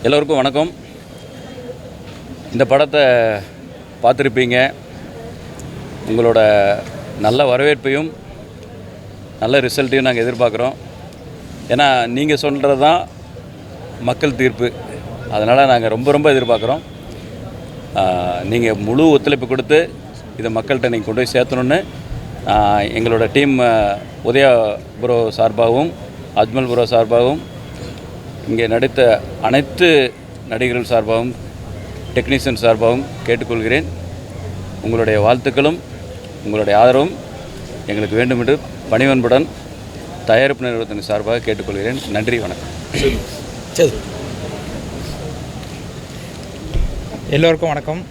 எல்லோருக்கும் வணக்கம். இந்த படத்தை பார்த்துருப்பீங்க. உங்களோட நல்ல வரவேற்பையும் நல்ல ரிசல்ட்டையும் நாங்கள் எதிர்பார்க்குறோம். ஏன்னா நீங்கள் சொல்கிறது தான் மக்கள் தீர்ப்பு. அதனால் நாங்கள் ரொம்ப எதிர்பார்க்குறோம். நீங்கள் முழு ஒத்துழைப்பு கொடுத்து இதை மக்கள்கிட்ட நீங்கள் கொண்டு போய் சேர்த்தணுன்னு எங்களோட டீம் உதயா ப்ரோ சார்பாகவும் அஜ்மல் ப்ரோ சார்பாகவும் இங்கே நடித்த அனைத்து நடிகர்கள் சார்பாகவும் டெக்னீஷியன் சார்பாகவும் கேட்டுக்கொள்கிறேன். உங்களுடைய வாழ்த்துக்களும் உங்களுடைய ஆதரவும் எங்களுக்கு வேண்டும் என்று பணிவன்புடன் தயாரிப்பு நிறுவனத்தின் சார்பாக கேட்டுக்கொள்கிறேன். நன்றி, வணக்கம். சரி, எல்லோருக்கும் வணக்கம்.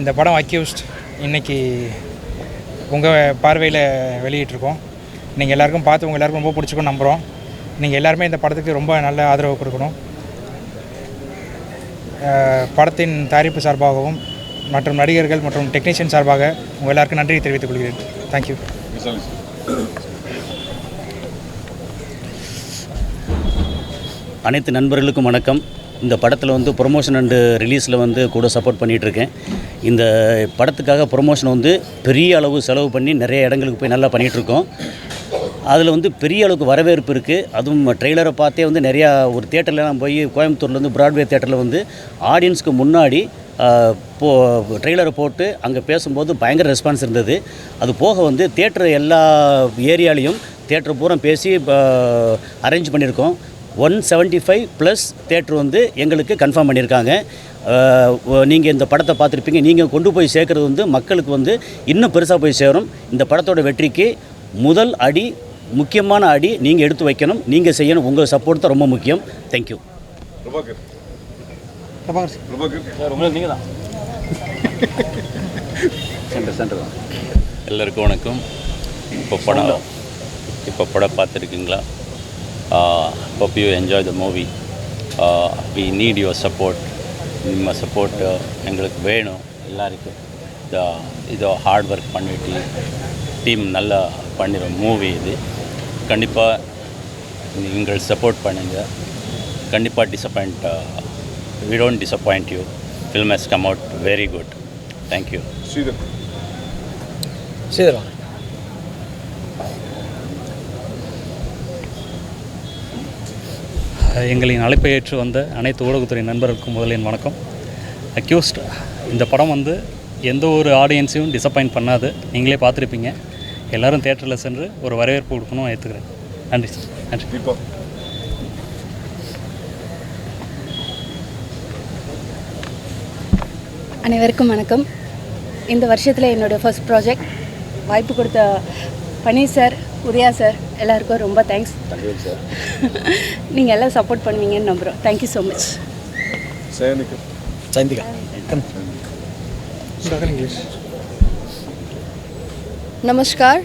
இந்த படம் அக்யூஸ்ட் இன்றைக்கி உங்கள் பார்வையில் வெளியிட்டிருக்கோம். நீங்கள் எல்லாருக்கும் பார்த்து உங்கள் எல்லாருக்கும் ரொம்ப பிடிச்சிக்கும் நம்புகிறோம். நீங்கள் எல்லாருமே இந்த படத்துக்கு ரொம்ப நல்ல ஆதரவு கொடுக்கணும். படத்தின் தயாரிப்பு சார்பாகவும் மற்றும் நடிகர்கள் மற்றும் டெக்னீஷியன் சார்பாக உங்கள் எல்லாருக்கும் நன்றி தெரிவித்துக் கொள்கிறேன். தேங்க்யூ. அனைத்து நண்பர்களுக்கும் வணக்கம். இந்த படத்தில் ப்ரொமோஷன் அண்டு ரிலீஸில் கூட சப்போர்ட் பண்ணிகிட்ருக்கேன். இந்த படத்துக்காக ப்ரொமோஷன் பெரிய அளவு செலவு பண்ணி நிறைய இடங்களுக்கு போய் நல்லா பண்ணிகிட்ருக்கோம். அதில் பெரிய அளவுக்கு வரவேற்பு இருக்குது. அதுவும் ட்ரெய்லரை பார்த்தே நிறையா ஒரு தேட்டர்லாம் போய் கோயம்புத்தூர்லேருந்து பிராட்வே தேட்டரில் ஆடியன்ஸுக்கு முன்னாடி ட்ரெய்லரை போட்டு அங்கே பேசும்போது பயங்கர ரெஸ்பான்ஸ் இருந்தது. அது போக தேட்டர் எல்லா ஏரியாலையும் தேட்டர் பூரா பேசி அரேஞ்ச் பண்ணியிருக்கோம். 175+ தேட்டர் எங்களுக்கு கன்ஃபார்ம் பண்ணியிருக்காங்க. நீங்கள் இந்த படத்தை பார்த்துருப்பீங்க. நீங்கள் கொண்டு போய் சேர்க்குறது மக்களுக்கு இன்னும் பெருசாக போய் சேரும். இந்த படத்தோட வெற்றிக்கு முதல் அடி, முக்கியமான அடி நீங்கள் எடுத்து வைக்கணும், நீங்கள் செய்யணும். உங்கள் சப்போர்ட் தான் ரொம்ப முக்கியம். தேங்க்யூ. எல்லோருக்கும் வணக்கம். இப்போ படம் பார்த்துருக்கீங்களா? hope you enjoy the movie. We need your support. ನಿಮ್ಮ ಸಪೋರ್ಟ್ எங்களுக்கு வேணும் எல்லாருக்கும். இதோ ஹார்ட் ஒர்க் பண்ணிட்டு டீம் நல்லா பண்ணிடுற மூவி இது. கண்டிப்பாக நீங்கள் சப்போர்ட் பண்ணுங்கள். கண்டிப்பாக we don't disappoint you. Film has come out very good. Thank you. சரி, எங்களின் அழைப்பை ஏற்று வந்த அனைத்து ஊடகத்துறை நண்பர்களுக்கும் முதலின் வணக்கம். அக்யூஸ்ட் இந்த படம் எந்த ஒரு ஆடியன்ஸையும் டிசப்பாயிண்ட் பண்ணாது. நீங்களே பார்த்துருப்பீங்க. எல்லோரும் தேட்டரில் சென்று ஒரு வரவேற்பு கொடுக்கணும் ஏற்றுக்கிறேன். நன்றி சார். நன்றி. அனைவருக்கும் வணக்கம். இந்த வருஷத்தில் என்னோடய ஃபர்ஸ்ட் ப்ராஜெக்ட் வாய்ப்பு கொடுத்த பனீர் சார், உதயா சார் எல்லாருக்கும் ரொம்ப தேங்க்ஸ். நீங்கள் எல்லாம் சப்போர்ட் பண்ணுவீங்கன்னு நம்புகிறோம். Thank you so much. Chandika. Namaskar,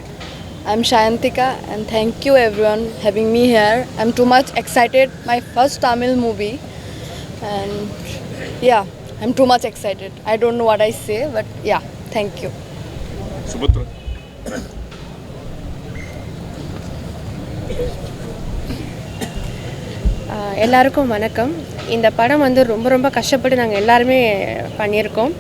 I'm Shayantika and thank you everyone having me here. I'm too much excited. My first Tamil movie and yeah, I'm too much excited. I don't know what I say but yeah, thank you. Subhatra. எல்லாருக்கும் வணக்கம். இந்த படம் ரொம்ப கஷ்டப்பட்டு நாங்கள் எல்லாருமே பண்ணியிருக்கோம்.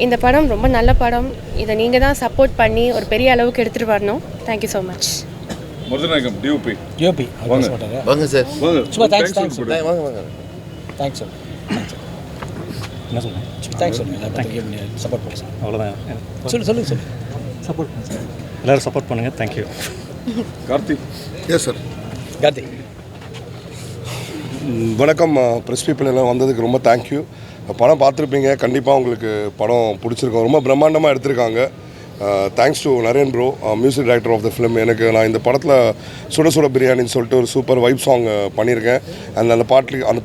இந்த படம் ரொம்ப நல்ல படம். இதை நீங்கள் தான் சப்போர்ட் பண்ணி ஒரு பெரிய அளவுக்கு எடுத்துகிட்டு வரணும். Thank you so much. Marudhanayagam DOP வாங்க சார். சும்மா தேங்க்ஸ் வாங்க. Thanks sir. என்ன சொல்லுங்கள்? Thanks sir. சப்போர்ட் பண்ணு சார். அவ்வளோதான். சொல்லுங்கள் சப்போர்ட் பண்ணுங்க சார். எல்லோரும் சப்போர்ட் பண்ணுங்கள். Thank you. Karthik. Yes sir. Karthik. வணக்கம். ப்ரெஸ் பீப்புள் எல்லாம் வந்ததுக்கு ரொம்ப தேங்க்யூ. படம் பார்த்துருப்பீங்க. கண்டிப்பாக உங்களுக்கு படம் பிடிச்சிருக்கோம். ரொம்ப பிரம்மாண்டமாக எடுத்திருக்காங்க. Thanks to Naren bro, music director of the film. எனக்கு நான் இந்த படத்தில் சுட சுட பிரியாணின்னு சொல்லிட்டு ஒரு சூப்பர் வைப் சாங் பண்ணியிருக்கேன். அந்த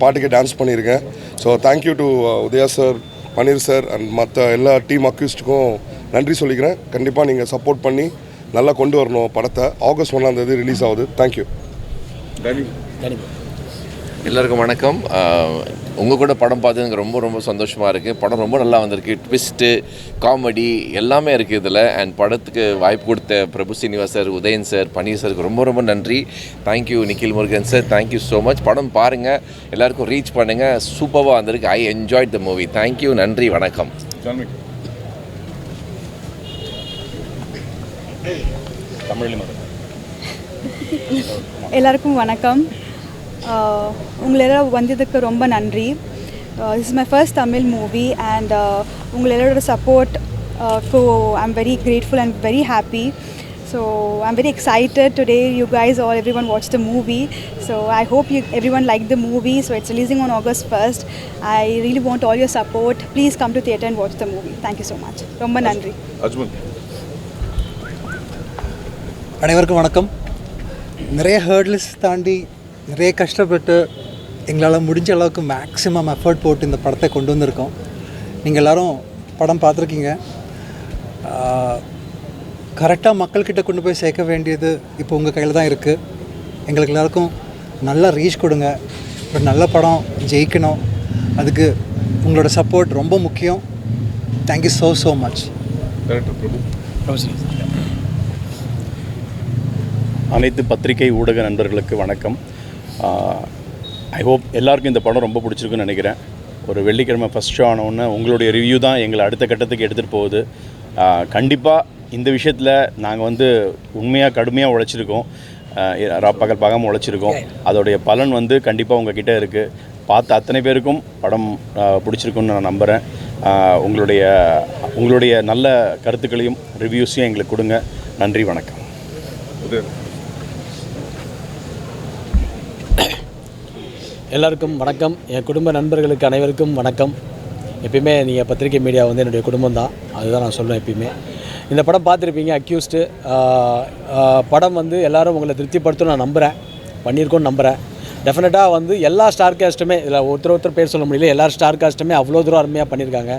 பாட்டுக்கே டான்ஸ் பண்ணியிருக்கேன். So thank you to Udaya sir, Paneer sir and மற்ற எல்லா டீம் அக்யூஸ்டுக்கும் நன்றி சொல்லிக்கிறேன். கண்டிப்பாக நீங்கள் சப்போர்ட் பண்ணி நல்லா கொண்டு வரணும் படத்தை. ஆகஸ்ட் 1 ரிலீஸ் ஆகுது. தேங்க்யூ. எல்லாருக்கும் வணக்கம். உங்கள் கூட படம் பார்த்து எனக்கு ரொம்ப ரொம்ப சந்தோஷமாக இருக்குது. படம் ரொம்ப நல்லா வந்திருக்கு. ட்விஸ்ட்டு, காமெடி எல்லாமே இருக்குது இதில். அண்ட் படத்துக்கு வாய்ப்பு கொடுத்த பிரபு சீனிவாஸ் சார், உதயன் சார், பன்னீர் சாருக்கு ரொம்ப ரொம்ப நன்றி. Thank you Nikhil Murugan sir, thank you so much. படம் பாருங்கள், எல்லாருக்கும் ரீச் பண்ணுங்கள். சூப்பராக வந்திருக்கு. I enjoyed the movie. Thank you, நன்றி, வணக்கம். எல்லாருக்கும் வணக்கம். உங்களெல்லாம் வந்ததுக்கு ரொம்ப நன்றி. This is my first Tamil movie and உங்களோட support I'm very grateful and very happy. So I'm very excited today. You guys all, everyone watched the movie. So I hope everyone liked the movie. So it's releasing on August 1st. I really want all your support. Please come to theatre and watch the movie. Thank you so much. ரொம்ப நன்றி. அனைவருக்கும் வணக்கம். நிறைய ஹேர்ட்லஸ் தாண்டி நிறைய கஷ்டப்பட்டு எங்களால் முடிஞ்ச அளவுக்கு மேக்ஸிமம் எஃபர்ட் போட்டு இந்த படத்தை கொண்டு வந்திருக்கோம். நீங்கள் எல்லோரும் படம் பார்த்துருக்கீங்க. கரெக்டாக மக்கள்கிட்ட கொண்டு போய் சேர்க்க வேண்டியது இப்போ உங்கள் கையில் தான் இருக்குது. எங்களுக்கு எல்லாருக்கும் நல்லா ரீச் கொடுங்க. ஒரு நல்ல படம் ஜெயிக்கணும். அதுக்கு உங்களோட சப்போர்ட் ரொம்ப முக்கியம். Thank you so much. அனைத்து பத்திரிகை ஊடக நண்பர்களுக்கு வணக்கம். ஐ ஹோப் எல்லாருக்கும் இந்த படம் ரொம்ப பிடிச்சிருக்குன்னு நினைக்கிறேன். ஒரு வெள்ளிக்கிழமை ஃபஸ்ட் ஷோ ஆனவுடனே உங்களுடைய ரிவ்யூ தான் எங்களை அடுத்த கட்டத்துக்கு எடுத்துகிட்டு போகுது. கண்டிப்பாக இந்த விஷயத்தில் நாங்கள் வந்து உண்மையாக கடுமையாக உழைச்சிருக்கோம். பகல் பார்க்காமல் உழைச்சிருக்கோம். அதோடைய பலன் வந்து கண்டிப்பாக உங்கள் கிட்டே இருக்குது. பார்த்த அத்தனை பேருக்கும் படம் பிடிச்சிருக்குன்னு நான் நம்புகிறேன். உங்களுடைய நல்ல கருத்துக்களையும் ரிவ்யூஸையும் எங்களுக்கு கொடுங்க. நன்றி, வணக்கம். எல்லாருக்கும் வணக்கம். என் குடும்ப நண்பர்களுக்கு அனைவருக்கும் வணக்கம். எப்பயுமே நீங்கள் பத்திரிகை மீடியா வந்து என்னுடைய குடும்பம் தான், அதுதான் நான் சொல்லுவேன் எப்பயுமே. இந்த படம் பார்த்துருப்பீங்க, அக்யூஸ்டு படம் வந்து எல்லோரும் உங்களை திருப்திப்படுத்தும் நான் நம்புகிறேன், பண்ணியிருக்கோன்னு நம்புகிறேன். டெஃபினட்டாக வந்து எல்லா ஸ்டார் காஸ்ட்டுமே, இதில் ஒருத்தர் பேர் சொல்ல முடியல, எல்லா ஸ்டார் காஸ்ட்டுமே அவ்வளோ தூரம் அருமையாக பண்ணியிருக்காங்க.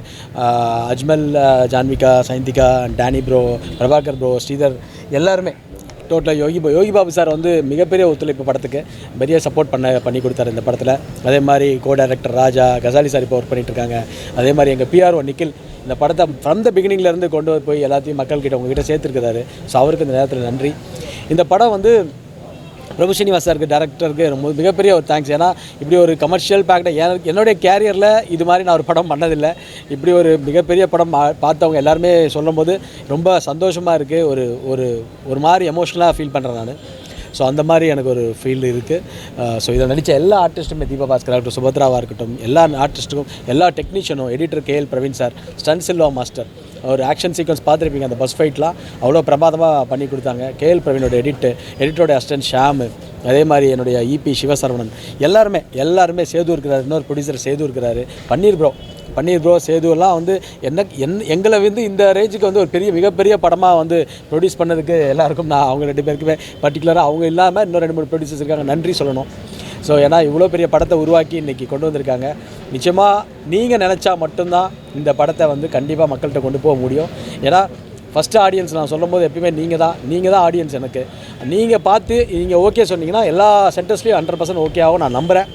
Ajmal, Janvika, Saindhika, Danny bro, Prabhakar bro, Sridhar, எல்லாருமே டோட்டலாக யோகி பாபு சார் வந்து மிகப்பெரிய ஒத்துழைப்பு படத்துக்கு பெரிய சப்போர்ட் பண்ணி கொடுத்தாரு இந்த படத்தில். அதே மாதிரி கோ டைரக்டர் ராஜா, கசாலி சார் இப்போ ஒர்க் பண்ணிகிட்ருக்காங்க. அதே மாதிரி எங்கள் பிஆர்ஓ நிக்கில் இந்த படத்தை ஃப்ரம் த பிகினிங்லேருந்து கொண்டு போய் எல்லாத்தையும் மக்கள்கிட்ட உங்ககிட்ட சேர்த்துருக்கிறாரு. ஸோ அவருக்கு இந்த நேரத்தில் நன்றி. இந்த படம் வந்து பிரபு சீனிவாஸ் சாருக்கு, டேரக்டருக்கு ரொம்ப மிகப்பெரிய ஒரு தேங்க்ஸ். ஏன்னா இப்படி ஒரு கமர்ஷியல் பேக்டாக என்னுடைய கேரியரில் இது மாதிரி நான் ஒரு படம் பண்ணதில்லை. இப்படி ஒரு மிகப்பெரிய படம் பார்த்தவங்க எல்லாருமே சொல்லும் போது ரொம்ப சந்தோஷமாக இருக்குது. ஒரு மாதிரி எமோஷ்னலாக ஃபீல் பண்ணுறேன் நான். ஸோ அந்த மாதிரி எனக்கு ஒரு ஃபீல் இருக்குது. ஸோ இதை நடித்த எல்லா ஆர்டிஸ்ட்டுமே, தீபா பாஸ்கராக இருக்கட்டும், சுபத்ராவாக இருக்கட்டும், எல்லா ஆர்டிஸ்ட்டுக்கும், எல்லா டெக்னீஷியனும், editor KL Praveen sir, Stunt Silva master, ஒரு ஆக்ஷன் சீக்வன்ஸ் பார்த்துருப்பீங்க, அந்த பஸ் ஃபைட்லாம் அவ்வளோ பிரமாதமாக பண்ணி கொடுத்தாங்க. கேஎல் பிரவீனோட எடிட்டரோட அசிஸ்டன்ட் ஷாமு, அதே மாதிரி என்னுடைய இபி சிவசரவணன், எல்லாருமே சேது இருக்கிறார், இன்னொரு ப்ரொடியூசர் சேது இருக்கிறாரு, பன்னீர் ப்ரோ சேதுவெல்லாம் வந்து எங்களை வந்து இந்த ரேஞ்சுக்கு வந்து ஒரு மிகப்பெரிய படமாக வந்து ப்ரொடியூஸ் பண்ணதுக்கு எல்லாருக்கும் நான் அவங்க 2 பேருக்குமே பர்டிகுலராக, அவங்க இல்லாமல் இன்னும் 2-3 ப்ரொடியூசர்ஸ் இருக்காங்க, நன்றி சொல்லணும். ஸோ ஏன்னா இவ்வளோ பெரிய படத்தை உருவாக்கி இன்றைக்கி கொண்டு வந்திருக்காங்க. நிச்சயமாக நீங்கள் நினச்சா மட்டும்தான் இந்த படத்தை வந்து கண்டிப்பாக மக்கள்கிட்ட கொண்டு போக முடியும். ஏன்னா ஃபஸ்ட்டு ஆடியன்ஸ் நான் சொல்லும் போது எப்பயுமே நீங்கள் தான் ஆடியன்ஸ். எனக்கு நீங்கள் பார்த்து நீங்கள் ஓகே சொன்னீங்கன்னா எல்லா சென்டர்ஸ்லேயும் 100% ஓகே ஆகும் நான் நம்புகிறேன்.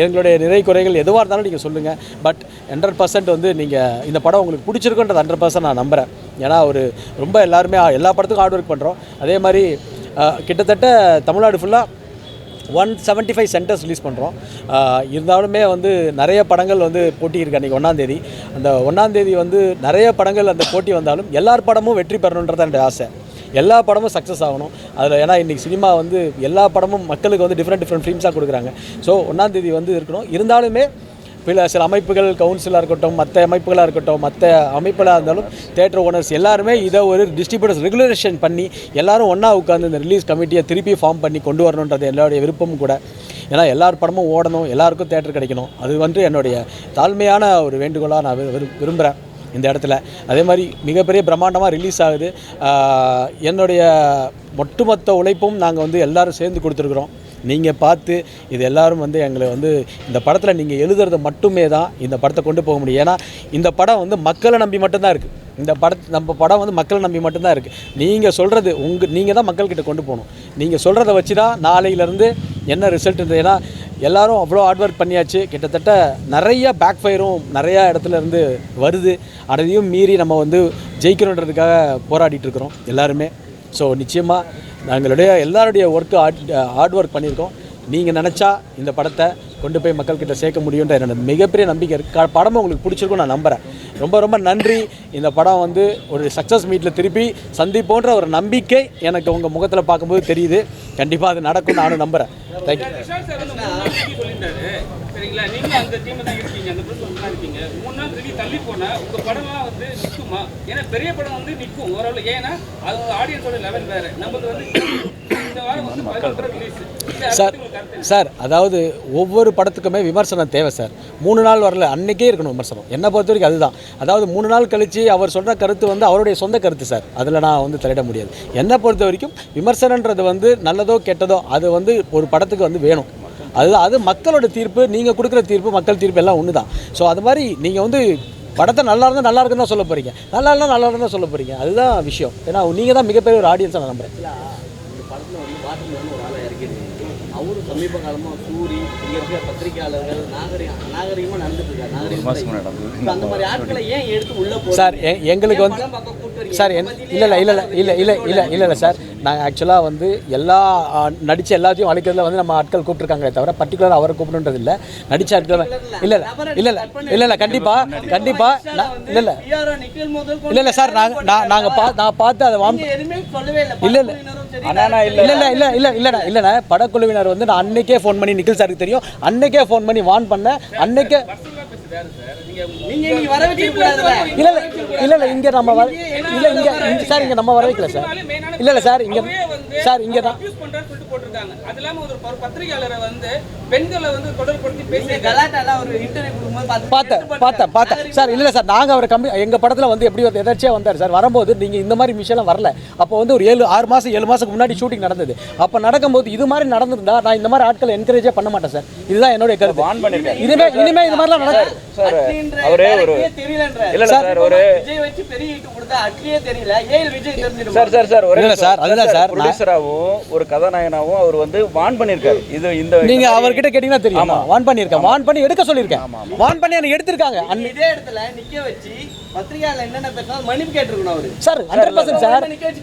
எங்களுடைய நிறை குறைகள் எதுவாக இருந்தாலும் நீங்கள் சொல்லுங்கள். பட் 100% வந்து நீங்கள் இந்த படம் உங்களுக்கு பிடிச்சிருக்குன்றது 100% நான் நம்புகிறேன். ஏன்னா ரொம்ப எல்லாருமே எல்லா படத்துக்கும் ஹார்ட் ஒர்க் பண்ணுறோம். அதே மாதிரி கிட்டத்தட்ட தமிழ்நாடு ஃபுல்லாக 175 சென்டர்ஸ் ரிலீஸ் பண்ணுறோம். இருந்தாலுமே வந்து நிறைய படங்கள் வந்து போட்டி இருக்குது. அன்றைக்கி 1ஆம் தேதி, அந்த 1ஆம் தேதி வந்து நிறைய படங்கள் அந்த போட்டி வந்தாலும் எல்லார் படமும் வெற்றி பெறணுன்றது என்னுடைய ஆசை. எல்லா படமும் சக்ஸஸ் ஆகணும் அதில். ஏன்னா இன்றைக்கி சினிமா வந்து எல்லா படமும் மக்களுக்கு வந்து டிஃப்ரெண்ட் ஃபிலிம்ஸாக கொடுக்குறாங்க. ஸோ 1ஆம் தேதி வந்து இருக்கணும். இருந்தாலுமே சில அமைப்புகள், கவுன்சிலாக இருக்கட்டும், மற்ற அமைப்புகளாக இருக்கட்டும், மற்ற அமைப்புகளாக இருந்தாலும், தியேட்டர் ஓனர்ஸ் எல்லாருமே இதை ஒரு டிஸ்ட்ரிபியூட்டர்ஸ் ரெகுலேஷன் பண்ணி எல்லாரும் ஒன்றா உட்காந்து இந்த ரிலீஸ் கமிட்டியை திருப்பி ஃபார்ம் பண்ணி கொண்டு வரணுன்றது என்னுடைய விருப்பமும் கூட. ஏன்னா எல்லார் படமும் ஓடணும், எல்லாருக்கும் தியேட்டர் கிடைக்கணும். அது வந்து என்னுடைய தாழ்மையான ஒரு வேண்டுகோளாக நான் விரும்புகிறேன் இந்த இடத்துல. அதே மாதிரி மிகப்பெரிய பிரம்மாண்டமாக ரிலீஸ் ஆகுது. என்னுடைய ஒட்டுமொத்த உழைப்பும் நாங்கள் வந்து எல்லோரும் சேர்ந்து கொடுத்துருக்குறோம். நீங்கள் பார்த்து இது எல்லோரும் வந்து எங்களை வந்து இந்த படத்தில் நீங்கள் எழுதுறது மட்டுமே தான் இந்த படத்தை கொண்டு போக முடியும். ஏன்னா இந்த படம் வந்து மக்களை நம்பி மட்டும்தான் இருக்குது. நம்ம படம் வந்து மக்களை நம்பி மட்டும்தான் இருக்குது. நீங்கள் சொல்கிறது நீங்கள் தான் மக்கள்கிட்ட கொண்டு போகணும். நீங்கள் சொல்கிறத வச்சு தான் நாளையிலேருந்து என்ன ரிசல்ட். ஏன்னா எல்லாரும் அவ்வளோ ஹார்ட் ஒர்க் பண்ணியாச்சு. கிட்டத்தட்ட நிறைய பேக் ஃபயரும் நிறையா இடத்துல இருந்து வருது. அதையும் மீறி நம்ம வந்து ஜெயிக்கணுன்றதுக்காக போராடிட்டு இருக்கிறோம் எல்லாருமே. ஸோ நிச்சயமாக நாங்களுடைய எல்லாருடைய ஒர்க்கு ஹார்ட் ஒர்க் பண்ணியிருக்கோம். நீங்கள் நினச்சா இந்த படத்தை கொண்டு போய் மக்கள்கிட்ட சேர்க்க முடியுன்ற என்னோட மிகப்பெரிய நம்பிக்கை இருக்குது. படமும் உங்களுக்கு பிடிச்சிருக்கும் நான் நம்புகிறேன். ரொம்ப ரொம்ப நன்றி. இந்த படம் வந்து ஒரு சக்ஸஸ் மீட்டில் திருப்பி சந்திப்போன்ற ஒரு நம்பிக்கை எனக்கு உங்கள் முகத்தில் பார்க்கும்போது தெரியுது. கண்டிப்பாக அது நடக்கும் நானும் நம்புகிறேன். தேங்க்யூ. சரிங்களா, நீங்கள் அந்த டீமில் தான் இருக்கீங்க, அந்த ப்ரொசஸ்லாம் இருக்கீங்க. 3 நாள் ரிலீஸ் தள்ளி போனால் உங்கள் படம்லாம் வந்து நிற்குமா? ஏன்னா பெரிய படம் வந்து நிற்கும் ஓரளவு. ஏன்னா அது ஆடியன்ஸோட லெவல் வேறு. நம்மளுக்கு வந்து இந்த வாரம் வந்து 11 ரிலீஸ். சார் அதாவது ஒவ்வொரு படத்துக்குமே விமர்சனம் தேவை சார். 3 நாள் வரல, அன்றைக்கே இருக்கணும் விமர்சனம். என்னை பொறுத்த வரைக்கும் அதுதான். அதாவது 3 நாள் கழித்து அவர் சொல்கிற கருத்து வந்து அவருடைய சொந்த கருத்து சார். அதில் நான் வந்து தலையிட முடியாது. என்னை பொறுத்த வரைக்கும் விமர்சனன்றது வந்து நல்லதோ கெட்டதோ அது வந்து ஒரு படத்துக்கு வந்து வேணும். அது மக்களோட தீர்ப்பு, நீங்கள் கொடுக்குற தீர்ப்பு, மக்கள் தீர்ப்பு எல்லாம் ஒன்று தான். ஸோ அது மாதிரி நீங்கள் வந்து படத்தை நல்லா இருந்தால் நல்லா இருக்குன்னு தான் சொல்ல போகிறீங்க, நல்லா இருந்தால் நல்லா இருக்குன்னு தான் சொல்ல போகிறீங்க. அதுதான் விஷயம். ஏன்னா நீங்கள் தான் மிகப்பெரிய ஒரு ஆடியன்ஸாக நான் நம்புகிறேன். இந்த படத்தில் வந்து பாட்டில் ஒரு ஆளாக இறக்கிடுங்க. அவரும் சமீப காலமாக சூரி இங்கே இருக்கிற பத்திரிகையாளர்கள் நாகரிகமாக நடந்துட்டு இருக்காரு. அந்த மாதிரி ஆட்களை ஏன் எடுத்து உள்ள போகிறோம் சார்? எங்களுக்கு வந்து சார் இல்லை சார், நாங்கள் ஆக்சுவலாக வந்து எல்லா நடித்த எல்லாத்தையும் அழைக்கிறதுல வந்து நம்ம ஆட்கள் கூப்பிட்ருக்காங்களே தவிர பர்டிகுலராக அவரை கூப்பிடுன்றது இல்லை. நடித்த ஆட்கள் இல்லை கண்டிப்பாக இல்லை சார். நான் பார்த்து அதை இல்லைண்ணா படக்குழுவினர் வந்து நான் அன்னைக்கே ஃபோன் பண்ணி நிக்கில் சாருக்கு தெரியும், அன்னைக்கே ஃபோன் பண்ணி வார்ன் பண்ணேன். அன்னைக்கே இல்லை இங்கே நம்ம இல்லை இங்கே சார் இங்கே நம்ம வர வைக்கல சார். இல்லை சார் இங்கே தான் அது இல்லாம ஒரு பத்திரிகையாளரை வந்து பெண்களை வந்து தொடர்படுத்தி பேசி கலாட்டால ஒரு இன்டர்வியூ கொடுக்கும்போது பார்த்தேன் சார். இல்லை சார், நாங்கள் அவர் எங்கள் படத்தில் வந்து எப்படி ஒரு எதாச்சியாக வந்தார் சார். வரும்போது நீங்கள் இந்த மாதிரி விஷயம்லாம் வரல. அப்போ வந்து ஒரு 7 மாதத்துக்கு முன்னாடி ஷூட்டிங் நடந்தது. அப்போ நடக்கும்போது இது மாதிரி நடந்திருந்தா நான் இந்த மாதிரி ஆட்களை என்கரேஜே பண்ண மாட்டேன் சார். இதுதான் என்னுடைய கருத்து. இனிமே இது மாதிரிலாம் நடக்கும். அவரே ஒரு இல்ல சார், ஒரு விஜய் வச்சு பெரிய ஹிட் கொடுத்தா அட்லியே தெரியல, ஏன் விஜய் தெரிஞ்சிரும் சார். இல்ல சார், அதுதான் சார், ப்ரொடியூசராவும் ஒரு கதாநாயகனாவும் அவர் வந்து வார்ன் பண்ணிருக்காரு. இது இந்த நீங்க அவர்கிட்ட கேட்டீங்கன்னா தெரியும். வார்ன் பண்ணிருக்கேன், வார்ன் பண்ணி எடுக்க சொல்லிருக்கேன். வார்ன் பண்ணி எனக்கு எடுத்திருக்காங்க. இதே இடத்துல நிக்க வச்சு பத்திரிகையாளர் என்னென்ன பேசினாலும் மன்னிப்பு கேட்டிருக்கணும் அவரு சார். 100%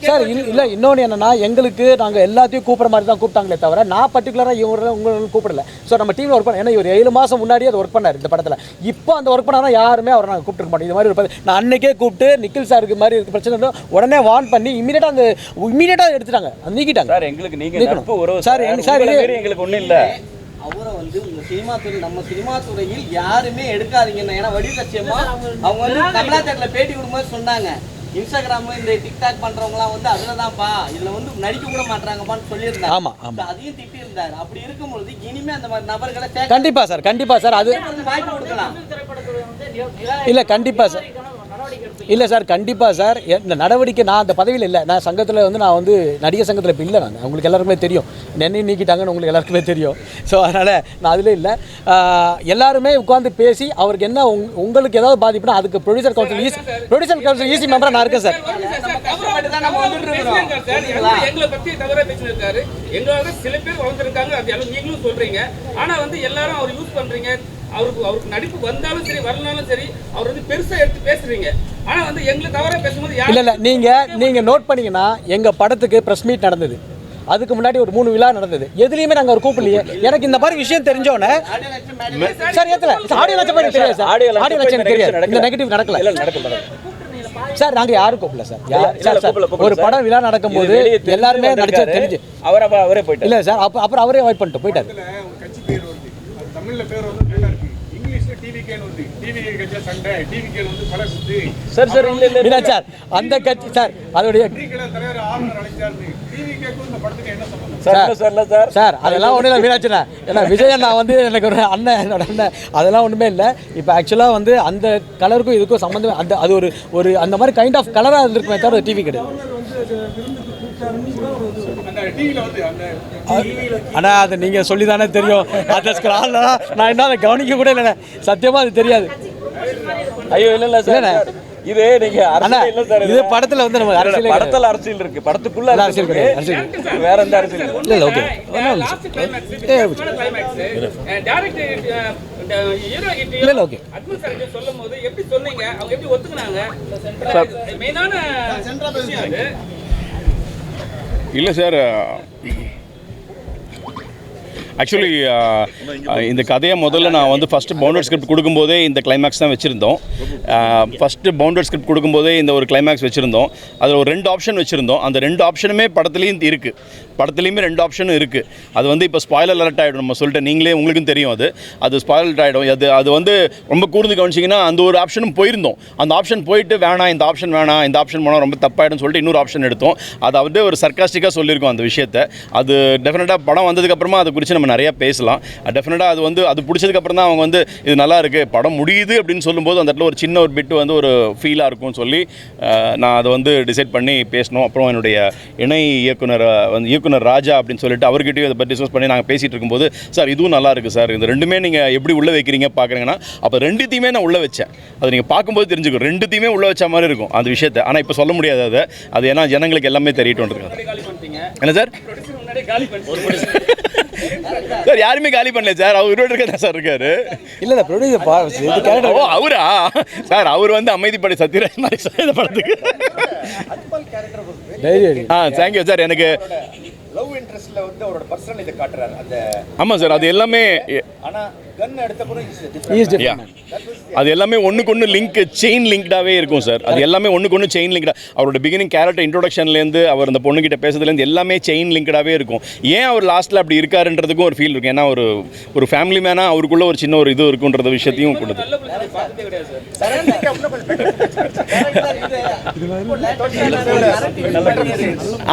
சார். இல்ல இன்னொன்று என்னன்னா, எங்களுக்கு நாங்க எல்லாத்தையும் கூப்பிட்ற மாதிரி தான் கூப்பிட்டாங்களே தவிர நான் பர்டிகுலராக உங்களுக்கு கூப்பிடல. ஸோ நம்ம டீமில் ஒர்க் பண்ண, ஏன்னா ஒரு 7 மாதம் முன்னாடியே அது ஒர்க் பண்ணார் இந்த படத்தில். இப்போ அந்த ஒர்க் பண்ணால் யாருமே அவரை நாங்கள் கூப்பிட்டுருக்க மாட்டோம். இது மாதிரி ஒரு நான் அன்னைக்கே கூப்பிட்டு நிக்கில் சாருக்கு மாதிரி இருக்க பிரச்சனை உடனே வார்ன் பண்ணி இமீடியட்டாக எடுத்துட்டாங்க, அது நீக்கிட்டாங்க சார். எங்களுக்கு நீங்க சார் எங்களுக்கு ஒன்றும் இல்லை. அவரை வந்து உங்க சினிமா துறை, நம்ம சினிமா துறையில் யாருமே எடுக்காதீங்கன்னு. ஏன்னா வடி லட்சியமா அவங்க வந்து கமலா தேட்டர்ல பேட்டி கொடுக்கும்போது சொன்னாங்க, இன்ஸ்டாகிராம் இந்த டிக்டாக் பண்றவங்கலாம் வந்து அதுலதான்ப்பா, இதுல வந்து நடிக்க கூட மாட்டாங்கப்பான்னு சொல்லியிருந்தாங்க. ஆமா அதையும் திட்டி இருந்தாரு. அப்படி இருக்கும்போது இனிமே அந்த மாதிரி நபர்களை கண்டிப்பா சார் அது வாய்ப்பு கொடுக்கலாம். இல்லை கண்டிப்பா சார். இல்லை சார், கண்டிப்பாக சார். இந்த நடவடிக்கை நான் அந்த பதவியில் இல்லை. நான் சங்கத்தில் வந்து நான் வந்து நடிகர் சங்கத்தில் இப்போ இல்லை. நான் உங்களுக்கு எல்லாருக்குமே தெரியும், நெண்ணி நீக்கிட்டாங்கன்னு உங்களுக்கு எல்லாருக்குமே தெரியும். ஸோ அதனால் நான் அதில் இல்லை. எல்லாருமே உட்காந்து பேசி அவருக்கு என்ன உங்களுக்கு ஏதாவது பாதிப்புனா அதுக்கு ப்ரொடியூசர் கவுன்சில் ஈசி மெம்பராக நான் இருக்கேன் சார். எங்களை பற்றி தவறாக பேசியிருக்காரு. எங்களால் சில பேர் வளர்ந்துருக்காங்க, அது எல்லாம் நீங்களும் சொல்கிறீங்க. ஆனால் வந்து எல்லாரும் அவர் யூஸ் பண்ணுறீங்க. அவருக்கு நடிப்பு வந்தாலும் சரி வரலாலும் சரி அவர் வந்து பெருசா எடுத்து பேசுறீங்க. ஆனா வந்து எங்களுக்கு தவறா பேசும்போது இல்ல நீங்க நோட் பண்ணீங்கன்னா எங்க படத்துக்கு பிரஸ் மீட் நடந்தது. அதுக்கு முன்னாடி ஒரு 3 விழா நடந்தது. எதுலையுமே நாங்கள் ஒரு கூப்பிடலையே. எனக்கு இந்த மாதிரி விஷயம் தெரிஞ்சோன்னே சார் ஏற்றல. ஆடியோ லட்சம் பேர் தெரியாது சார். ஆடியோ லட்சம் தெரியாது. இந்த நெகட்டிவ் நடக்கல சார். நாங்கள் யாரும் கூப்பிடல சார். ஒரு படம் விழா நடக்கும்போது எல்லாருமே நடிச்சது தெரிஞ்சு அவரே போயிட்டு இல்லை சார். அப்புறம் அவரே அவாய்ட் பண்ணிட்டு போயிட்டாரு. தமிழ்ல பேர் வந்து நல்லா இருக்கு, இங்கிலீஷ்ல டிவிகேன்னு வந்து டிவிகே கட்சி சண்டை, டிவிகே வந்து பல சுத்தி சார் சார் அந்த கட்சி சார் அதோடைய தலைவர் ஆளுநர் அழைச்சாரு. டிவிகேக்கு இந்த படத்துக்கு என்ன சம்பந்தம் சார்? அதெல்லாம் ஒன்றும் இல்லை மீனாட்சிண்ணா. ஏன்னா விஜயண்ணா வந்து எனக்கு ஒரு அண்ணன், என்னோட அண்ணன். அதெல்லாம் ஒன்றுமே இல்லை. இப்போ ஆக்சுவலாக வந்து அந்த கலருக்கும் இதுக்கும் சம்மந்தம் அந்த அது ஒரு அந்த மாதிரி கைண்ட் ஆஃப் கலராக இருந்திருக்குமே தவிர டிவி கிடையாது. ஆனால் அது நீங்கள் சொல்லி தானே தெரியும். அந்த ஸ்க்ரால்லாம் நான் இன்னும் அதை கவனிக்க கூட இல்லைண்ணே. சத்தியமாக அது தெரியாது. ஐயோ இல்லை சார். இது நீங்க அரசியல் இல்ல சார். இது படத்துல வந்து நம்ம அரசியல் படத்துல அரசியல் இருக்கு, படத்துக்குள்ள அரசியல் கிடையாது. அரசியல் வேற எந்த அரசியல் இல்ல இல்ல ஓகே. இல்ல இல்ல ஓகே. சொல்லும்போது எப்படி சொன்னீங்க, அவங்க எப்படி ஒத்துக்குனாங்க? மெயினான விஷயம் அது. இல்லை சார், ஆக்சுவலி இந்த கதையை முதல்ல நான் வந்து ஃபஸ்ட்டு பவுண்டட் ஸ்கிரிப்ட் கொடுக்கும்போதே இந்த கிளைமேக்ஸ் தான் வச்சுருந்தோம். ஃபஸ்ட்டு பவுண்டட் ஸ்கிரிப்ட் கொடுக்கும்போதே இந்த ஒரு கிளைமேக்ஸ் வச்சுருந்தோம். அதில் ஒரு 2 ஆப்ஷன் வச்சுருந்தோம். அந்த 2 ஆப்ஷனுமே படத்துலேயும் இருக்குது. படத்துலேயுமே 2 ஆப்ஷனும் இருக்குது. அது வந்து இப்போ ஸ்பாயிலர் அலர்ட் ஆகிடும். நம்ம சொல்லிட்டு நீங்களே உங்களுக்கும் தெரியும். அது ஸ்பாயிலர் ஆகிடும். அது வந்து ரொம்ப கூர்ந்து கவனிச்சிங்கன்னா அந்த ஒரு ஆப்ஷனும் போயிருந்தோம். அந்த ஆப்ஷன் போயிட்டு வேணாம், இந்த ஆப்ஷன் வேணாம், இந்த ஆப்ஷன் போனால் ரொம்ப தப்பாயிடும்னு சொல்லிட்டு இன்னொரு ஆப்ஷன் எடுத்தோம். அதாவது ஒரு சர்க்காஸ்டிக்காக சொல்லியிருக்கோம் அந்த விஷயத்தை. அது டெஃபினட்டாக படம் வந்ததுக்கப்புறமா அதை குறித்து நம்ம நிறையா பேசலாம். டெஃபினட்டாக அது பிடிச்சதுக்கப்புறம் தான் அவங்க வந்து இது நல்லா இருக்குது, படம் முடியுது அப்படின்னு சொல்லும்போது அந்த இடத்துல ஒரு சின்ன ஒரு பிட்டு வந்து ஒரு ஃபீலாக இருக்கும்னு சொல்லி நான் அதை வந்து டிசைட் பண்ணி பேசணும். அப்புறம் என்னுடைய இணை இயக்குனர் ராஜா அப்படின்னு சொல்லிட்டு அவர்கிட்டயும் இதை பற்றி டிஸ்கஸ் பண்ணி நாங்கள் பேசிகிட்டு இருக்கும்போது, சார் இதுவும் நல்லா இருக்குது சார், இந்த 2மே நீங்கள் எப்படி உள்ளே வைக்கிறீங்க பார்க்குறீங்கன்னா, அப்போ 2த்தையுமே நான் உள்ளே வச்சேன். அதை நீங்கள் பார்க்கும்போது தெரிஞ்சுக்கும், 2த்தையுமே உள்ளே வச்ச மாதிரி இருக்கும் அந்த விஷயத்தை. ஆனால் இப்போ சொல்ல முடியாது அது ஏன்னா ஜனங்களுக்கு எல்லாமே தெரியட்டும்ன்றது. என்ன சார்? சார் யாருமே காலி பண்ணல சார், அவர் இருக்க சார் இருக்காரு. இல்ல இல்ல ப்ரொடியூசர் ஓ அவரா சார்? அவர் வந்து அமைதிப்படை சத்யராஜ் மாதிரி சார் இந்த படத்துக்கு. Thank you sir. எனக்கு லவ் இன்ட்ரெஸ்ட்ல வந்து அவரோட பர்சனல் இதை காட்டுறாரு அந்த. ஆமாம் சார், அது எல்லாமே ஆனா கன் எடுத்த கூட அது எல்லாமே ஒன்றுக்கு லிங்க், செயின் லிங்க்டாகவே இருக்கும் சார். அது எல்லாமே ஒன்றுக்கு செயின் லிங்க்டா. அவரோட பிகினிங் கேரக்டர் இன்ட்ரோடக்ஷன்லேருந்து அவர் அந்த பொண்ணுகிட்ட பேசுறதுலேருந்து எல்லாமே செயின் லிங்க்டாகவே இருக்கும். ஏன் அவர் லாஸ்ட்டில் அப்படி இருக்காருன்றதுக்கும் ஒரு ஃபீல் இருக்கும். ஏன்னா ஒரு ஃபேமிலி மேனாக அவருக்குள்ள ஒரு சின்ன ஒரு இது இருக்குன்ற விஷயத்தையும் கொடுத்து.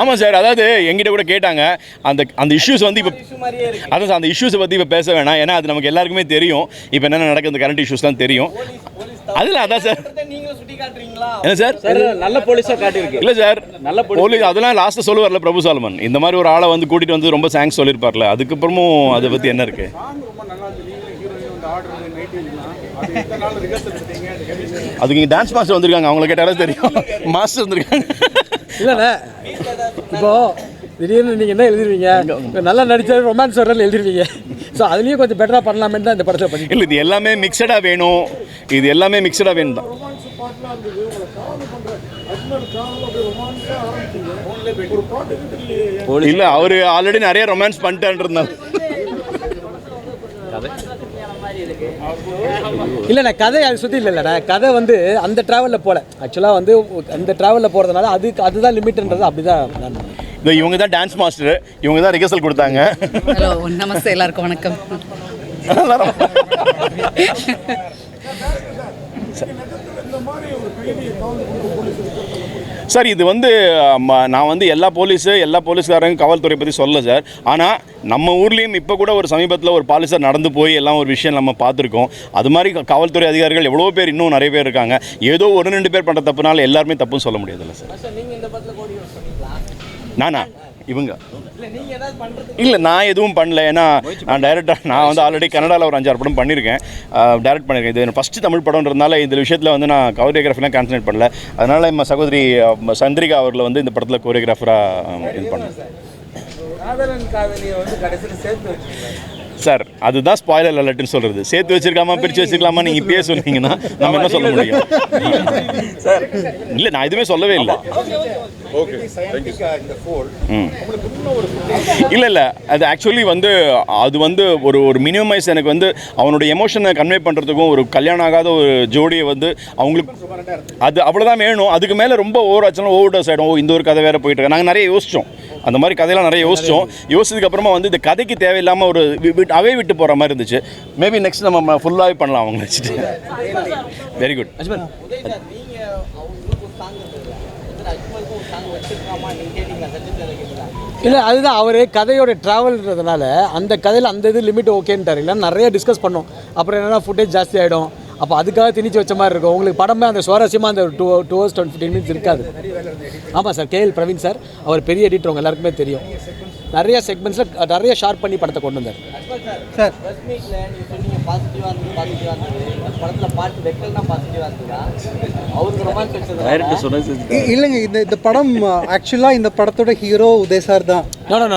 ஆமாம் சார், அதாவது எங்கிட்ட கூட கேட்டாங்க அந்த இஷ்யூஸ் வந்து இப்போ அதான் சார், அந்த இஷ்யூஸை பற்றி இப்போ பேச வேணாம். ஏன்னா அது நமக்கு எல்லாருக்குமே தெரியும். இப்போ என்னென்ன நடக்குது, கரண்ட் இஷ்யூஸ் தான் தெரியும். அதில் அதான் சார். என்ன சார்? நல்ல போலீஸாக காட்டியிருக்கு. இல்லை சார், நல்ல போலீஸ் அதெல்லாம் லாஸ்ட்டில் சொல்லுவார்ல பிரபு சாலமன், இந்த மாதிரி ஒரு ஆளை வந்து கூட்டிகிட்டு வந்து ரொம்ப தேங்க்ஸ் சொல்லியிருப்பார்ல. அதுக்கப்புறமும் அதை பற்றி என்ன இருக்குது? அதுக்கு இங்கே டான்ஸ் மாஸ்டர் வந்திருக்காங்க, அவங்கள கேட்டாலும் தெரியும். மாஸ்டர் வந்திருக்காங்க. இல்லைண்ணே, இப்போ திடீர்னு நீங்கள் என்ன எழுதிருவீங்க, நல்லா நடிச்சாரு ரொமான்ஸ் வரல எழுதிருவீங்க. ஸோ அதுலேயும் கொஞ்சம் பெட்டராக பண்ணலாமே தான் இந்த படத்தில் பண்ணி. இல்லை, இது எல்லாமே மிக்சடாக வேணும். இது எல்லாமே மிக்சடாக வேணும் தான். இல்லை, அவர் ஆல்ரெடி நிறைய ரொமான்ஸ் பண்ணிட்டான்றாங்க. இல்லைண்ணா, கதை அதை சுற்றி இல்லைண்ணா, கதை வந்து அந்த ட்ராவலில் போகல. ஆக்சுவலாக வந்து அந்த ட்ராவலில் போகிறதுனால அதுதான் லிமிட்ன்றது. அப்படி தான் நான் இவங்க தான் டான்ஸ் மாஸ்டர், இவங்க தான் ரிஹர்சல் கொடுத்தாங்க. ஹலோ, நமஸ்தே, எல்லாருக்கும் வணக்கம். சார், இது வந்து நான் வந்து எல்லா போலீஸ்காரங்க காவல்துறை பற்றி சொல்லலை சார். ஆனால் நம்ம ஊர்லேயும் இப்போ கூட ஒரு சமீபத்தில் ஒரு பாலிசர் நடந்து போய் எல்லாம் ஒரு விஷயம் நம்ம பார்த்துருக்கோம். அது மாதிரி காவல்துறை அதிகாரிகள் எவ்வளோ பேர், இன்னும் நிறைய பேர் இருக்காங்க. ஏதோ 1-2 பேர் பண்ணுற தப்புனால எல்லாருமே தப்புன்னு சொல்ல முடியாதுல்ல சார். நானா இவங்க இல்லை, நான் எதுவும் பண்ணல. ஏன்னா நான் டைரக்டாக நான் வந்து ஆல்ரெடி கன்னடாவில் ஒரு 5-6 படம் பண்ணியிருக்கேன், டைரக்ட் பண்ணியிருக்கேன். இது ஃபஸ்ட்டு தமிழ் படம்ன்றதுனால இந்த விஷயத்தில் வந்து நான் கோரியோகிராஃபிலாம் கான்சன்ட்ரேட் பண்ணல. அதனால் நம்ம சகோதரி சந்திரிகா அவர்களை வந்து இந்த படத்தில் கோரியோகிராஃபராக இது பண்ணேன் சார். அதுதான் ஸ்பாயிலர் அலர்ட்னு சொல்கிறது. சேர்த்து வச்சிருக்காமா பிரித்து வச்சிருக்கலாமா நீங்கள் இப்பயே சொன்னீங்கன்னா நம்ம என்ன சொல்ல முடியும் சார்? இல்லை, நான் எதுவுமே சொல்லவே இல்லை. இல்லை, அது ஆக்சுவலி வந்து அது வந்து ஒரு மினிமைஸ் எனக்கு வந்து அவனுடைய எமோஷனை கன்வே பண்ணுறதுக்கும், ஒரு கல்யாணம் ஆகாத ஒரு ஜோடியை வந்து அவங்களுக்கு அது அவ்வளோதான் வேணும். அதுக்கு மேலே ரொம்ப ஓவர் ஆச்சுன்னா ஓவர் டோஸ் ஆகிடும். இந்த ஒரு கதை வேறு போயிட்டு இருக்கு. நாங்கள் நிறைய யோசித்தோம், அந்த மாதிரி கதையெல்லாம் நிறைய யோசிச்சதுக்கப்புறமா வந்து இந்த கதைக்கு தேவையில்லாமல் ஒரு அவே விட்டு போகிற மாதிரி இருந்துச்சு. மேபி நெக்ஸ்ட் நம்ம ஃபுல்லாகவே பண்ணலாம் அவங்க வச்சுட்டு. Very good. இல்லை, அதுதான் அவர் கதையோட ட்ராவல்ன்றதுனால அந்த கதையில் அந்த இது லிமிட் ஓகேன்ட்டார். இல்லை, நிறைய டிஸ்கஸ் பண்ணோம். அப்புறம் என்னென்னா ஃபுட்டேஜ் ஜாஸ்தி ஆகிடும். அப்போ அதுக்காக திணிச்சு வச்ச மாதிரி இருக்கும். உங்களுக்கு படமே அந்த சுவாரஸ்யமாக அந்த 2 hours 15 minutes இருக்காது. ஆமாம் சார், KL பிரவீன் சார், அவர் பெரிய எடிட்டர், உங்கள் எல்லாருக்குமே தெரியும். நிறைய செக்மெண்ட்ஸில் நிறைய ஷார்ப் பண்ணி படத்தை கொண்டு வந்தார் சார். படத்தில் பாட்டு வெக்கல்னா பாசிட்டிவாக இருக்குதா அவருக்கு ரொமான்ஸ் வச்சது டைரக்டர் சொன்னது இல்லைங்க இந்த படம் ஆக்சுவலாக இந்த படத்தோட ஹீரோ உதய் சார் தான்.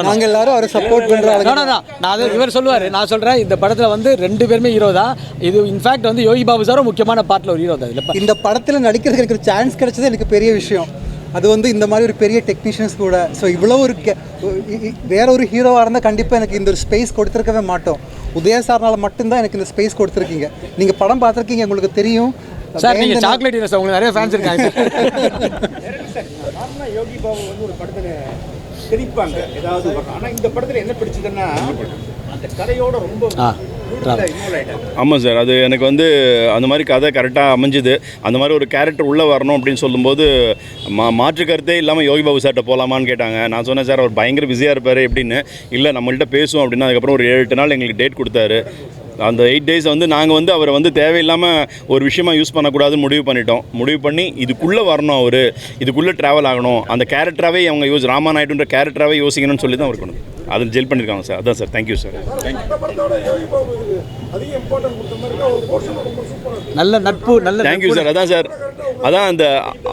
நாங்கள் எல்லாரும் அவரை சப்போர்ட் பண்ணுறாங்க. நான் அது இவர் சொல்லுவார், நான் சொல்கிறேன் இந்த படத்தில் வந்து 2 பேருமே ஹீரோ தான். இது இன்ஃபேக்ட் வந்து யோகி பாபு சாரும் முக்கியமான பாட்டில் ஒரு ஹீரோ தான். இந்த படத்தில் நடிக்கிறதுக்கு எனக்கு ஒரு சான்ஸ் கிடைச்சது எனக்கு பெரிய விஷயம். அது வந்து இந்த மாதிரி ஒரு பெரிய டெக்னீஷியன்ஸ் கூட. ஸோ இவ்வளோ ஒரு வேற ஒரு ஹீரோவாக இருந்தால் கண்டிப்பாக எனக்கு இந்த ஒரு ஸ்பேஸ் கொடுத்துருக்கவே மாட்டோம். உதய சார்னால மட்டும்தான் எனக்கு இந்த ஸ்பேஸ் கொடுத்துருக்கீங்க. நீங்கள் படம் பார்த்துருக்கீங்க, உங்களுக்கு தெரியும் சார். நீங்கள் சாக்லேட் ஹீரோ சார், உங்களுக்கு நிறைய ஃபேன்ஸ் இருக்காங்க. யோகி பாபு வந்து ஒரு படத்தில் தெரிப்பாங்க ஏதாவது, ஆனால் இந்த படத்தில் என்ன பிடிச்சதுன்னா அந்த கதையோட ரொம்ப ஆமாம் சார், அது எனக்கு வந்து அந்த மாதிரி கதை கரெக்டாக அமைஞ்சுது. அந்த மாதிரி ஒரு கேரக்டர் உள்ளே வரணும் அப்படின்னு சொல்லும்போது மாற்று கருத்தே இல்லாமல் யோகி பாபு சார்கிட்ட போகலாமான்னு கேட்டாங்க. நான் சொன்னேன் சார் அவர் பயங்கர பிஸியாக இருப்பார் எப்படின்னு. இல்லை நம்மள்கிட்ட பேசுவோம் அப்படின்னா அதுக்கப்புறம் ஒரு 7-8 நாள் எங்களுக்கு டேட் கொடுத்தாரு. அந்த 8 days வந்து நாங்கள் வந்து அவரை வந்து தேவையில்லாமல் ஒரு விஷயமாக யூஸ் பண்ணக்கூடாதுன்னு முடிவு பண்ணி இதுக்குள்ளே வரணும், அவர் இதுக்குள்ளே ட்ராவல் ஆகணும், அந்த கேரக்டராகவே அவங்க ராமா நாயுடுன்ற கேரக்டராகவே யோசிக்கணும்னு சொல்லி தான் அவர் கொண்டு அதில் ஜெல் பண்ணியிருக்காங்க சார். அதான் சார், தேங்க்யூ சார். நல்ல நட்பு, நல்ல தேங்க்யூ சார். அதான் சார், அதான்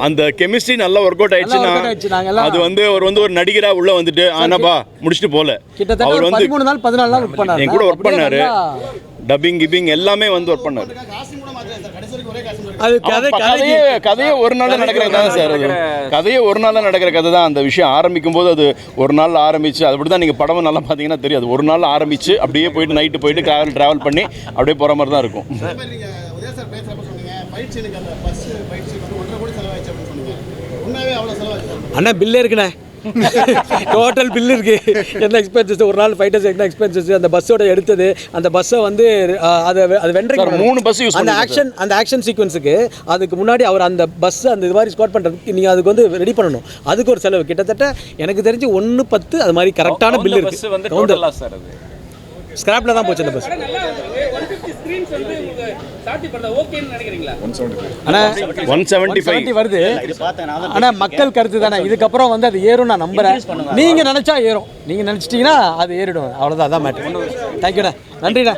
அந்த கெமிஸ்ட்ரி நல்லா ஒர்க் அவுட் ஆயிடுச்சுன்னா அது வந்து அவர் வந்து ஒரு நடிகராக உள்ளே வந்துட்டு ஆனாப்பா முடிச்சுட்டு போகல. அவர் வந்து 13 நாள் 14 நாள் ஒர்க் பண்ணாரு, என் கூட ஒர்க் பண்ணாரு. டப்பிங் கிப்பிங் எல்லாமே வந்து ஒர்க் பண்ணாரு. அது கதையே ஒரு நாள் நடக்கிற கதை தான் சார். அது கதையே ஒரு நாள் நடக்கிற கதை தான். அந்த விஷயம் ஆரம்பிக்கும் போது அது ஒரு நாள் ஆரம்பிச்சு, அப்படி தான் நீங்கள் படமும் நல்லா பார்த்தீங்கன்னா தெரியாது. ஒரு நாள் ஆரம்பிச்சு அப்படியே போயிட்டு நைட்டு போயிட்டு ட்ராவல் பண்ணி அப்படியே போகிற மாதிரி தான் இருக்கும். அண்ணா பில்லே இருக்குண்ணே, டோட்டல் பில் இருக்கு. என்ன எக்ஸ்பென்சஸ், ஒரு நாள் ஃபைட்டர்ஸ் என்ன எக்ஸ்பென்சஸ், அந்த பஸ்ஸோட எடுத்தது, அந்த பஸ்ஸை வந்து அது வெண்டரிங் 3 பஸ் யூஸ் அந்த ஆக்ஷன் சீக்வன்ஸுக்கு அதுக்கு முன்னாடி அவர் அந்த பஸ் அந்த இது மாதிரி ஸ்குவாட் பண்ணுறதுக்கு நீங்கள் அதுக்கு வந்து ரெடி பண்ணணும். அதுக்கு ஒரு செலவு கிட்டத்தட்ட எனக்கு தெரிஞ்சு 1.10 அது மாதிரி கரெக்டான பில் இருக்கு. ஸ்கிராப்ல தான் போச்சு அந்த பஸ். ஆனா 175 வருது. ஆனா மக்கள் கருத்து தானே, இதுக்கப்புறம் வந்து அது ஏறும் நான் நம்புறேன். நீங்க நினைச்சா ஏறும், நீங்க நினைச்சிட்டீங்கன்னா அது ஏறிடும், அவ்வளவுதான். அதான் மேட்டர். தேங்க்யூண்ணா, நன்றிண்ணா.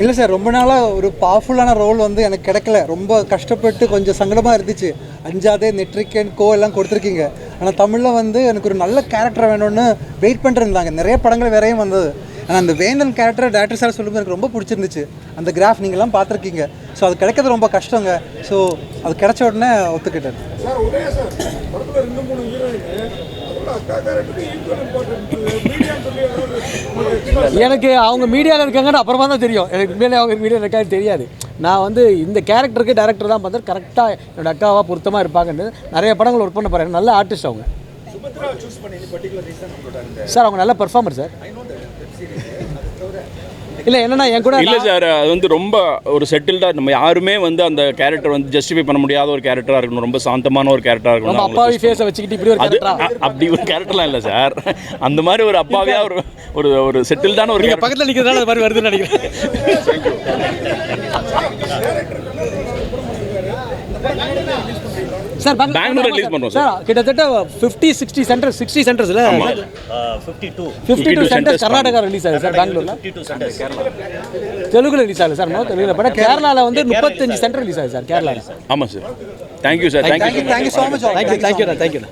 இல்லை சார், ரொம்ப நாளாக ஒரு பவர்ஃபுல்லான ரோல் வந்து எனக்கு கிடைக்கல. ரொம்ப கஷ்டப்பட்டு கொஞ்சம் சங்கடமாக இருந்துச்சு. அஞ்சாதே, நெட்ரிக்கன், கோ எல்லாம் கொடுத்துருக்கீங்க. ஆனால் தமிழில் வந்து எனக்கு ஒரு நல்ல கேரக்டர் வேணும்னு வெயிட் பண்ணிருந்தாங்க. நிறைய படங்கள் வேறையும் வந்தது. ஆனால் அந்த வேந்தன் கேரக்டர் டேரக்டர் சார் சொல்லும்போது எனக்கு ரொம்ப பிடிச்சிருந்துச்சு. அந்த கிராஃப் நீங்கள்லாம் பார்த்துருக்கீங்க. ஸோ அது கிடைக்கிறது ரொம்ப கஷ்டங்க. ஸோ அது கிடைச்ச உடனே ஒத்துக்கிட்டேன். எனக்கு அவங்க மீடியாவில் இருக்காங்கன்னு அப்புறமா தான் தெரியும். எனக்கு உண்மையிலே அவங்க மீடியாவில் இருக்காது தெரியாது. நான் வந்து இந்த கேரக்டருக்கு டேரக்டர் தான் பார்த்தேன், கரெக்டாக என்னோட அக்காவாக பொருத்தமாக இருப்பாங்கன்னு. நிறைய படங்கள் ஒர்க் பண்ண போகிறேன். நல்ல ஆர்டிஸ்ட் அவங்க சார். அவங்க நல்ல பெர்ஃபார்மர் சார். இல்லை என்னன்னா என் கூட இல்லை சார், அது வந்து ரொம்ப ஒரு செட்டில்டாக, நம்ம யாருமே வந்து அந்த கேரக்டர் வந்து ஜஸ்டிஃபை பண்ண முடியாத ஒரு கேரக்டராக இருக்கணும். ரொம்ப சாந்தமான ஒரு கேரக்டராக இருக்கணும். அப்பாவி ஃபேஸை வச்சுக்கிட்டு இப்படி ஒரு கேரக்டரா? அப்படி ஒரு கேரக்டர்லாம் இல்லை சார். அந்த மாதிரி ஒரு அப்பாவியா ஒரு ஒரு செட்டில்டான ஒரு பக்கத்தில் நிற்கிறதுனால அது மாதிரி வருதுன்னு நினைக்கிறேன். சார் பெங்களூர் ரிலீஸ் பண்ணுறோம் சார். கிட்டத்தட்ட 50-60 சென்டர்ஸ், 60 சென்டர்ஸில் 52 சென்டர்ஸ் கர்நாடகா ரிலீஸ் ஆகுது சார். பெங்களூரில் தெலுங்குல ரிலீஸ் ஆகுது சார். தெலுங்குல பட் கேரளாவில் வந்து 35 சென்டர் ரிலீஸ் ஆகுது சார் கேரளாவில். ஆமாம் sir. Thank you sir. Thank you so much. Thank you.